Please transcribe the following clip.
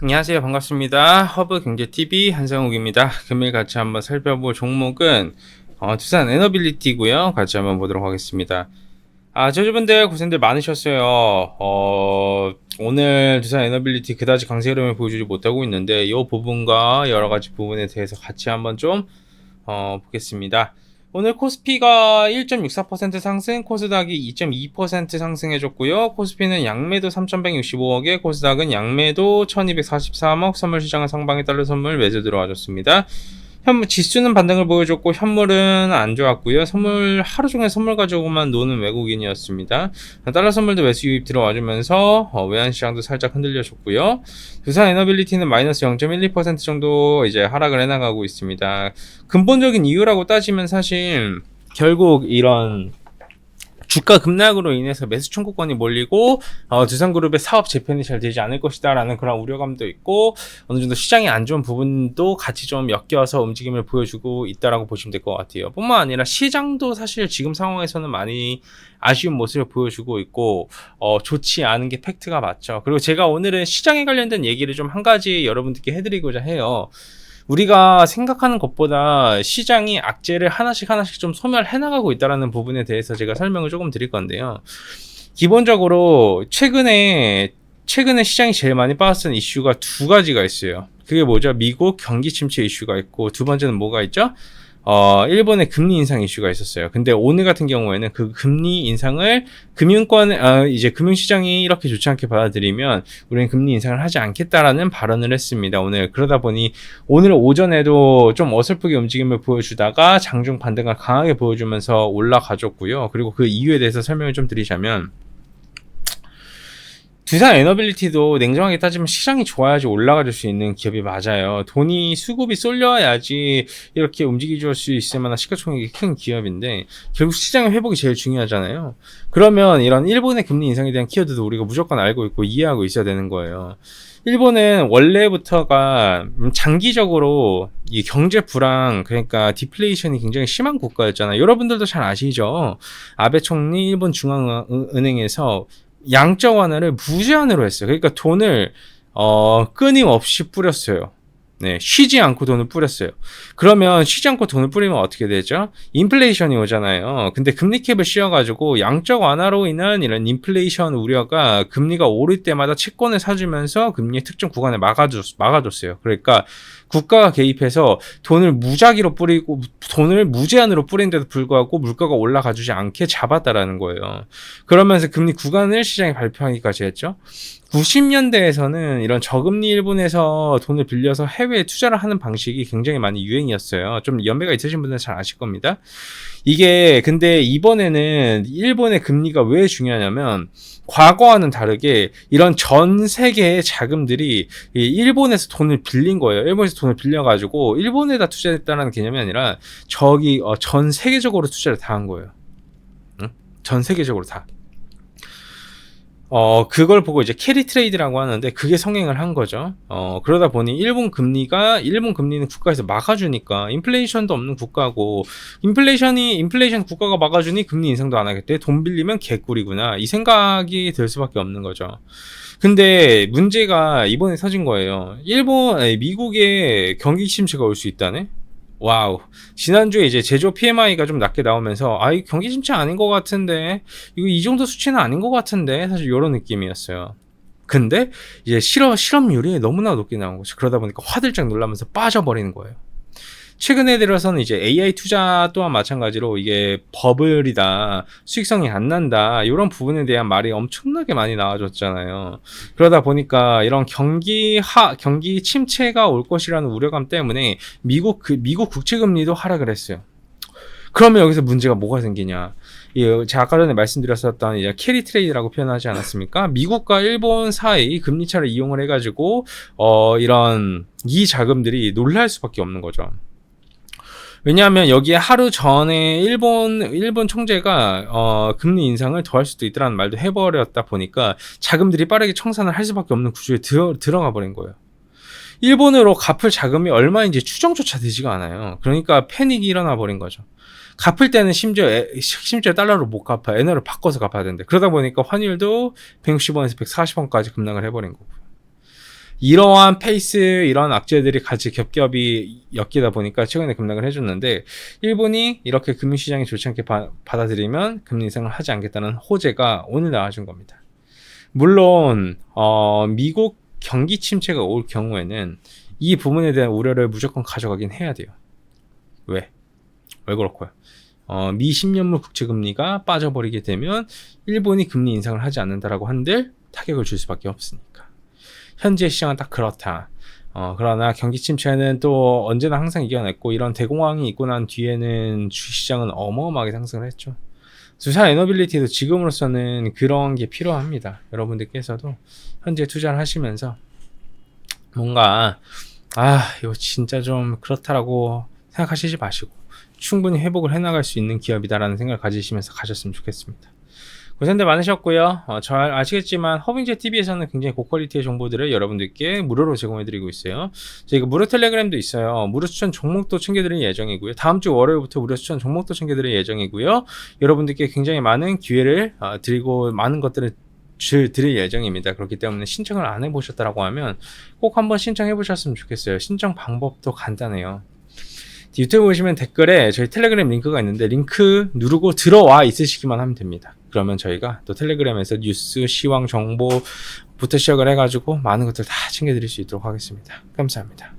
안녕하세요. 반갑습니다. 허브경제TV 한상욱입니다. 금일 같이 한번 살펴볼 종목은 두산 에너빌리티고요. 같이 한번 보도록 하겠습니다. 저주분들 고생들 많으셨어요. 오늘 두산 에너빌리티 그다지 강세 흐름을 보여주지 못하고 있는데 이 부분과 여러 가지 부분에 대해서 같이 한번 좀 보겠습니다. 오늘 코스피가 1.64% 상승, 코스닥이 2.2% 상승해줬고요. 코스피는 양매도 3,165억에, 코스닥은 양매도 1,243억, 선물시장은 상방에 따른 선물 매수 들어와줬습니다. 지수는 반등을 보여줬고 현물은 안 좋았고요. 선물 하루 종일 선물 가지고만 노는 외국인이었습니다. 달러 선물도 매수 유입 들어와주면서 외환 시장도 살짝 흔들려줬고요. 두산 에너빌리티는 마이너스 0.12% 정도 이제 하락을 해나가고 있습니다. 근본적인 이유라고 따지면 사실 결국 이런 주가 급락으로 인해서 매수 청구권이 몰리고 두산그룹의 사업 재편이 잘 되지 않을 것이다 라는 그런 우려감도 있고 어느 정도 시장이 안 좋은 부분도 같이 좀 엮여서 움직임을 보여주고 있다라고 보시면 될 것 같아요. 뿐만 아니라 시장도 사실 지금 상황에서는 많이 아쉬운 모습을 보여주고 있고 좋지 않은 게 팩트가 맞죠. 그리고 제가 오늘은 시장에 관련된 얘기를 좀 한 가지 여러분들께 해드리고자 해요. 우리가 생각하는 것보다 시장이 악재를 하나씩 좀 소멸해 나가고 있다는 부분에 대해서 제가 설명을 조금 드릴 건데요. 기본적으로 최근에 시장이 제일 많이 빠졌던 이슈가 두 가지가 있어요. 그게 뭐죠? 미국 경기 침체 이슈가 있고 두 번째는 뭐가 있죠? 일본의 금리 인상 이슈가 있었어요. 근데 오늘 같은 경우에는 그 금리 인상을 이제 금융시장이 이렇게 좋지 않게 받아들이면 우리는 금리 인상을 하지 않겠다라는 발언을 했습니다. 오늘 그러다 보니 오늘 오전에도 좀 어설프게 움직임을 보여주다가 장중 반등을 강하게 보여주면서 올라가줬고요. 그리고 그 이유에 대해서 설명을 좀 드리자면 두산 에너빌리티도 냉정하게 따지면 시장이 좋아야지 올라가줄 수 있는 기업이 맞아요. 수급이 쏠려야지 이렇게 움직여줄 수 있을 만한 시가총액이 큰 기업인데 결국 시장의 회복이 제일 중요하잖아요. 그러면 이런 일본의 금리 인상에 대한 키워드도 우리가 무조건 알고 있고 이해하고 있어야 되는 거예요. 일본은 원래부터가 장기적으로 이 경제 불황, 그러니까 디플레이션이 굉장히 심한 국가였잖아요. 여러분들도 잘 아시죠? 아베 총리 일본 중앙은행에서 양적 완화를 무제한으로 했어요. 그러니까 돈을 끊임없이 뿌렸어요. 네, 쉬지 않고 돈을 뿌렸어요. 그러면 쉬지 않고 돈을 뿌리면 어떻게 되죠? 인플레이션이 오잖아요. 근데 금리 캡을 씌워가지고 양적 완화로 인한 이런 인플레이션 우려가 금리가 오를 때마다 채권을 사주면서 금리의 특정 구간에 막아줬어요. 그러니까 국가가 개입해서 돈을 무제한으로 뿌린데도 불구하고 물가가 올라가주지 않게 잡았다라는 거예요. 그러면서 금리 구간을 시장에 발표하기까지 했죠. 90년대에서는 이런 저금리 일본에서 돈을 빌려서 해외에 투자를 하는 방식이 굉장히 많이 유행이었어요. 좀 연배가 있으신 분들은 잘 아실 겁니다. 이게 근데 이번에는 일본의 금리가 왜 중요하냐면 과거와는 다르게 이런 전 세계의 자금들이 일본에서 돈을 빌린 거예요. 일본에서 돈을 빌려가지고 일본에다 투자했다는 개념이 아니라 전 세계적으로 투자를 다 한 거예요. 응? 전 세계적으로 다. 그걸 보고 이제 캐리 트레이드라고 하는데 그게 성행을 한 거죠. 그러다 보니 일본 금리는 국가에서 막아주니까 인플레이션도 없는 국가고 인플레이션 국가가 막아주니 금리 인상도 안 하겠대. 돈 빌리면 개꿀이구나. 이 생각이 들 수밖에 없는 거죠. 근데 문제가 이번에 터진 거예요. 미국에 경기 침체가 올 수 있다네? 와우. 지난주에 이제 제조 PMI가 좀 낮게 나오면서 이 경기 침체 아닌 것 같은데 이거 이 정도 수치는 아닌 것 같은데 사실 이런 느낌이었어요. 근데 이제 실업률이 너무나 높게 나온 거죠. 그러다 보니까 화들짝 놀라면서 빠져버리는 거예요. 최근에 들어서는 이제 AI 투자 또한 마찬가지로 이게 버블이다, 수익성이 안 난다, 이런 부분에 대한 말이 엄청나게 많이 나와줬잖아요. 그러다 보니까 이런 경기 침체가 올 것이라는 우려감 때문에 미국 국채금리도 하락을 했어요. 그러면 여기서 문제가 뭐가 생기냐? 제가 아까 전에 말씀드렸었던 이제 캐리 트레이드라고 표현하지 않았습니까? 미국과 일본 사이 금리 차를 이용을 해가지고 이런 이 자금들이 놀랄 수밖에 없는 거죠. 왜냐하면 여기에 하루 전에 일본 총재가 금리 인상을 더 할 수도 있다는 말도 해버렸다 보니까 자금들이 빠르게 청산을 할 수밖에 없는 구조에 들어가 버린 거예요. 일본으로 갚을 자금이 얼마인지 추정조차 되지가 않아요. 그러니까 패닉이 일어나 버린 거죠. 갚을 때는 심지어 달러로 못 갚아. 엔화로 바꿔서 갚아야 되는데 그러다 보니까 환율도 160원에서 140원까지 급락을 해버린 거고요. 이러한 페이스, 이런 악재들이 같이 겹겹이 엮이다 보니까 최근에 급락을 해줬는데, 일본이 이렇게 금융시장이 좋지 않게 받아들이면 금리 인상을 하지 않겠다는 호재가 오늘 나와준 겁니다. 물론 미국 경기 침체가 올 경우에는 이 부분에 대한 우려를 무조건 가져가긴 해야 돼요. 왜 그렇고요? 미 10년물 국채금리가 빠져버리게 되면 일본이 금리 인상을 하지 않는다라고 한들 타격을 줄 수밖에 없으니까. 현재 시장은 딱 그렇다. 그러나 경기 침체는 또 언제나 항상 이겨냈고, 이런 대공황이 있고 난 뒤에는 주식시장은 어마어마하게 상승을 했죠. 두산 에너빌리티도 지금으로서는 그런 게 필요합니다. 여러분들께서도 현재 투자를 하시면서 뭔가 이거 진짜 좀 그렇다라고 생각하시지 마시고 충분히 회복을 해나갈 수 있는 기업이다라는 생각을 가지시면서 가셨으면 좋겠습니다. 고생들 많으셨고요. 잘 아시겠지만 허빙제TV에서는 굉장히 고퀄리티의 정보들을 여러분들께 무료로 제공해드리고 있어요. 저희가 무료 텔레그램도 있어요. 무료 추천 종목도 챙겨드릴 예정이고요. 다음 주 월요일부터 무료 추천 종목도 챙겨드릴 예정이고요. 여러분들께 굉장히 많은 기회를 드리고 많은 것들을 드릴 예정입니다. 그렇기 때문에 신청을 안 해보셨다라고 하면 꼭 한번 신청해 보셨으면 좋겠어요. 신청 방법도 간단해요. 유튜브 보시면 댓글에 저희 텔레그램 링크가 있는데 링크 누르고 들어와 있으시기만 하면 됩니다. 그러면 저희가 또 텔레그램에서 뉴스, 시황 정보부터 시작을 해가지고 많은 것들 다 챙겨드릴 수 있도록 하겠습니다. 감사합니다.